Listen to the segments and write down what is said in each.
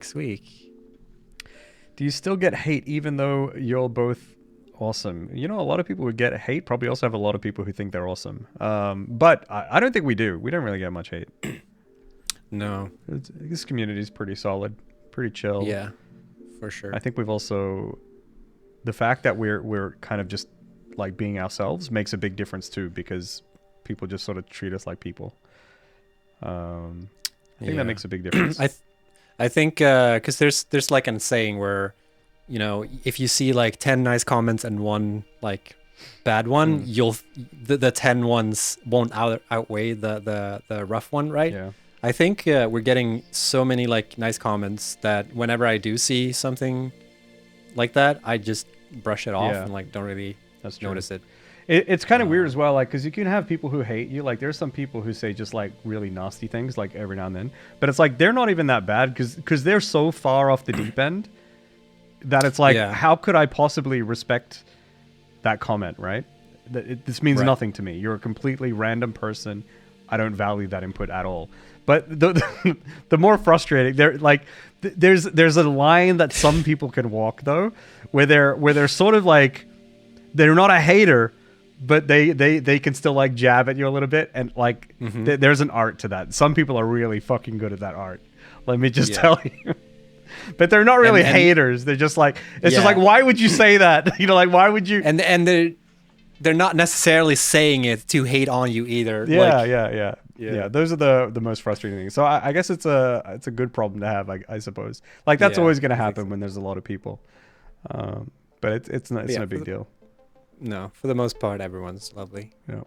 next week. Do you still get hate even though you're both awesome? You know, a lot of people who get hate probably also have a lot of people who think they're awesome. But I don't think we do. We don't really get much hate. No. This community is pretty solid, pretty chill. Yeah, for sure. I think we've also the fact that we're kind of just like being ourselves makes a big difference too, because people just sort of treat us like people. I think that makes a big difference. I think because there's like a saying where, you know, if you see like 10 nice comments and one like bad one, you'll the 10 ones won't outweigh the rough one, right? Yeah. I think we're getting so many like nice comments that whenever I do see something like that, I just brush it off and like don't really notice it. It's kind of weird as well, like, because you can have people who hate you. Like, there's some people who say just like really nasty things, like every now and then. But it's like they're not even that bad because they're so far off the deep end that it's like, how could I possibly respect that comment, right? This means nothing to me. You're a completely random person. I don't value that input at all. But the more frustrating, there's a line that some people can walk though, where they're sort of like, they're not a hater, but they can still like jab at you a little bit, and like there's an art to that. Some people are really fucking good at that art. Let me just tell you. But they're not really haters. They're just like, it's just like, why would you say that? You know, like, why would you? And they're not necessarily saying it to hate on you either. Yeah. Those are the most frustrating things. So I guess it's a good problem to have, I suppose. Like, that's always going to happen when there's a lot of people. But it's no big deal. No, for the most part, everyone's lovely. Yeah.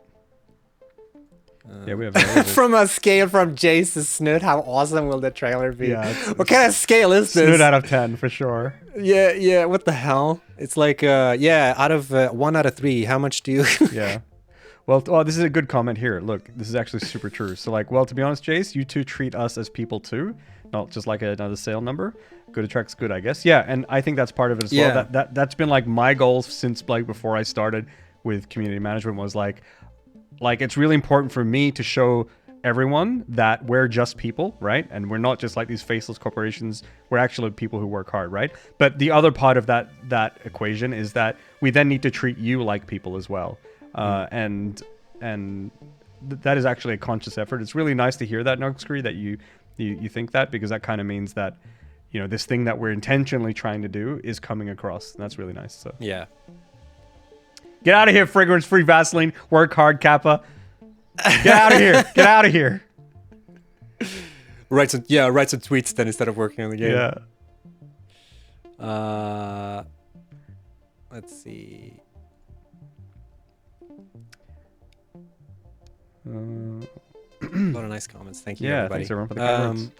Yeah, we have from a scale from Jace to Snoot, how awesome will the trailer be? Yeah, what kind of scale is this? Snoot out of 10 for sure. Yeah. What the hell? It's like out of 1 out of 3. How much do you? Yeah. Well, this is a good comment here. Look, this is actually super true. So, like, well, to be honest, Jace, you two treat us as people too, not just like another sale number. Good attracts good, I guess. Yeah, and I think that's part of it as well. That's been like my goals since like before I started with community management was like it's really important for me to show everyone that we're just people, right? And we're not just like these faceless corporations. We're actually people who work hard, right? But the other part of that equation is that we then need to treat you like people as well. And that is actually a conscious effort. It's really nice to hear that, Nogscree, that you think that, because that kind of means that, you know, this thing that we're intentionally trying to do is coming across, and that's really nice. So yeah. Get out of here, fragrance-free Vaseline. Work hard, Kappa. Get out of here. Get out of here. Write some tweets then instead of working on the game. Yeah. Let's see. A lot of nice comments. Thank you, everybody. Thanks everyone for the comments.